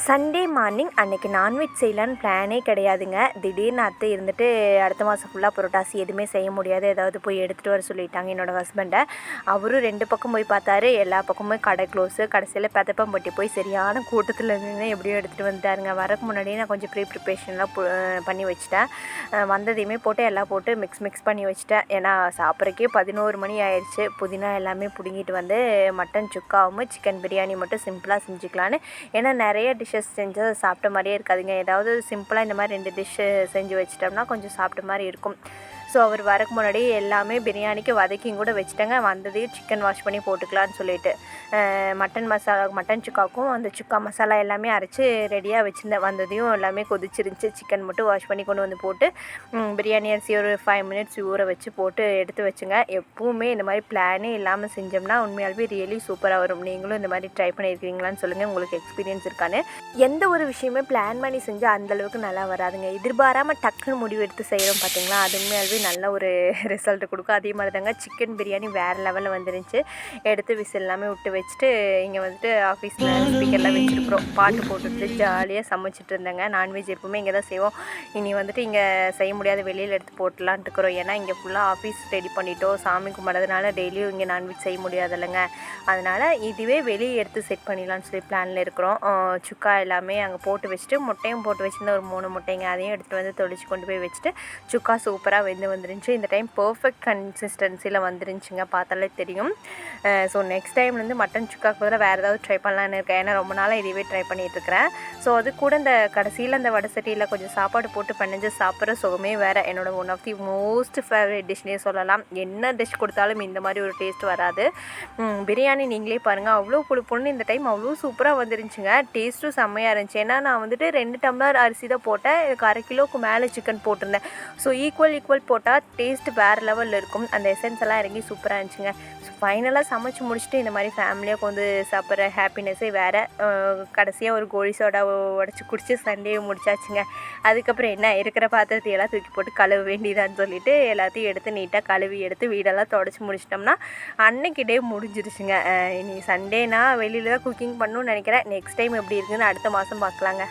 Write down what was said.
Sunday morning அன்றைக்கி non veg செய்யலான்னு பிளானே கிடையாதுங்க. திடீர்னு அத்தை இருந்துட்டு அடுத்த மாதம் ஃபுல்லாக புரோட்டாசி எதுவுமே செய்ய முடியாது, ஏதாவது போய் எடுத்துகிட்டு வர சொல்லிட்டாங்க என்னோடய ஹஸ்பண்டை. அவரும் 2 பக்கம் போய் பார்த்தாரு, எல்லா பக்கமும் கடை க்ளோஸு. கடைசியில் பெதப்பம்பட்டி போய் சரியான கூட்டத்தில் நின்று எப்படியோ எடுத்துகிட்டு வந்துட்டாருங்க. வரக்கு முன்னாடியே நான் கொஞ்சம் ப்ரிப்ரேஷன்லாம் பண்ணி வச்சுட்டேன். வந்ததையுமே போட்டு எல்லாம் போட்டு மிக்ஸ் பண்ணி வச்சுட்டேன். ஏன்னா சாப்பிட்றக்கே 11 மணி ஆயிடுச்சு. புதினா எல்லாமே பிடுங்கிட்டு வந்து மட்டன் சுக்காவும் சிக்கன் பிரியாணி மட்டும் சிம்பிளாக செஞ்சுக்கலான்னு. ஏன்னா நிறைய டிஷ்ஷஸ் செஞ்சு சாப்பிட்ட மாதிரியே இருக்காதுங்க. ஏதாவது சிம்பிளாக இந்த மாதிரி 2 டிஷ்ஷு செஞ்சு வச்சிட்டோம்னா கொஞ்சம் சாப்பிட்ட மாதிரி இருக்கும். ஸோ அவர் வரக்கு முன்னாடி எல்லாமே பிரியாணிக்கு வதக்கியும் கூட வச்சுட்டேங்க. வந்ததையும் சிக்கன் வாஷ் பண்ணி போட்டுக்கலான்னு சொல்லிட்டு மட்டன் சுக்காவுக்கும் அந்த சுக்கா மசாலா எல்லாமே அரைச்சி ரெடியாக வச்சுருந்தேன். வந்ததையும் எல்லாமே கொதிச்சிருந்துச்சு. சிக்கன் மட்டும் வாஷ் பண்ணி கொண்டு வந்து போட்டு பிரியாணி அரிசி ஒரு 5 மினிட்ஸ் ஊற வச்சு போட்டு எடுத்து வச்சுங்க. எப்பவுமே இந்த மாதிரி பிளானே இல்லாமல் செஞ்சோம்னா உண்மையாலுமே ரியலி சூப்பராக வரும். நீங்களும் இந்த மாதிரி ட்ரை பண்ணியிருக்கீங்களான்னு சொல்லுங்கள், உங்களுக்கு எக்ஸ்பீரியன்ஸ் இருக்கான்னு. எந்த ஒரு விஷயமே பிளான் பண்ணி செஞ்சால் அந்தளவுக்கு நல்லா வராதுங்க. எதிர்பாராமல் டக்குன்னு முடிவு எடுத்து செய்கிறோம் பார்த்தீங்களா, அது உண்மையாலுமே நல்ல ஒரு ரிசல்ட் கொடுக்கும். அதே மாதிரி தாங்க சிக்கன் பிரியாணி வேறு லெவலில் வந்துருந்துச்சு. எடுத்து விசில் எல்லாமே விட்டு வச்சுட்டு இங்கே வந்துட்டு ஆஃபீஸில் ஸ்பீக்கர்லாம் வச்சுருக்குறோம். பாட்டு போட்டுட்டு ஜாலியாக சமைச்சிட்டு இருந்தேங்க. நான்வெஜ் எப்பவுமே இங்கே தான் செய்வோம். இனி வந்துட்டு இங்கே செய்ய முடியாத வெளியில் எடுத்து போட்டலான்ட்டு இருக்கிறோம். ஏன்னா இங்கே ஃபுல்லாக ஆஃபீஸ் ரெடி பண்ணிட்டோம். சாமி கும்பிட்றதுனால டெய்லியும் இங்கே நான்வெஜ் செய்ய முடியாது இல்லைங்க. அதனால் இதுவே வெளியே எடுத்து செட் பண்ணிடலான்னு சொல்லி பிளானில் இருக்கிறோம். சுக்கா எல்லாமே அங்கே போட்டு வச்சுட்டு முட்டையும் போட்டு வச்சுருந்தேன், ஒரு 3 முட்டைங்க. அதையும் எடுத்துகிட்டு வந்து தொளிச்சு கொண்டு போய் வச்சுட்டு சுக்கா சூப்பராக வந்துருந்துச்சு. இந்த டைம் பர்ஃபெக்ட் கன்சிஸ்டன்சியில் வந்துருந்துச்சுங்க, பார்த்தாலே தெரியும். ஸோ நெக்ஸ்ட் டைம்லேருந்து மட்டன் சுக்காக்கு பதிலாக வேறு ஏதாவது ட்ரை பண்ணலான்னு இருக்கேன். ஏன்னா ரொம்ப நாளாக இதுவே ட்ரை பண்ணிகிட்ருக்கிறேன். ஸோ அது கூட இந்த கடைசியில் அந்த வடை சட்டியில் கொஞ்சம் சாப்பாடு போட்டு பிணைஞ்சு சாப்பிட்ற சுகமே வேறு. என்னோட one of the most favourite டிஷ்னே சொல்லலாம். என்ன டிஷ் கொடுத்தாலும் இந்த மாதிரி ஒரு டேஸ்ட் வராது. பிரியாணி நீங்களே பாருங்கள், அவ்வளோ புளிப்புன்னு இந்த டைம் அவ்வளோ சூப்பராக வந்துருந்துச்சுங்க. டேஸ்ட்டும் செம்மையாக இருந்துச்சு. ஏன்னா நான் வந்துட்டு 2 டம்ளர் அரிசி தான் போட்டேன். இதுக்கு 1/2 கிலோவுக்கு மேலே சிக்கன் போட்டிருந்தேன். ஸோ ஈக்குவல் போட்டால் டேஸ்ட்டு வேறு லெவலில் இருக்கும். அந்த எசன்ஸ் எல்லாம் இறங்கி சூப்பராக இருந்துச்சுங்க. ஸோ ஃபைனலாக சமைச்சு முடிச்சுட்டு இந்த மாதிரி ஃபேமிலியாக வந்து சாப்பிட்ற ஹாப்பினஸ்ஸே வேறு. கடைசியாக ஒரு கோழி சோடா உடச்சி குடிச்சு சண்டேயை முடிச்சாச்சுங்க. அதுக்கப்புறம் என்ன இருக்கிற பாத்திரத்தையெல்லாம் தூக்கி போட்டு கழுவ வேண்டியதான்னு சொல்லிவிட்டு எல்லாத்தையும் எடுத்து நீட்டாக கழுவி எடுத்து வீடெல்லாம் தொடச்சி முடிச்சிட்டோம்னா அன்னைக்கு டே முடிஞ்சிருச்சுங்க. இனி சண்டேனா வெளியில் தான் குக்கிங் பண்ணணும்னு நினைக்கிறேன். நெக்ஸ்ட் டைம் எப்படி இருக்குதுன்னு அடுத்த மாதம் பார்க்கலாங்க.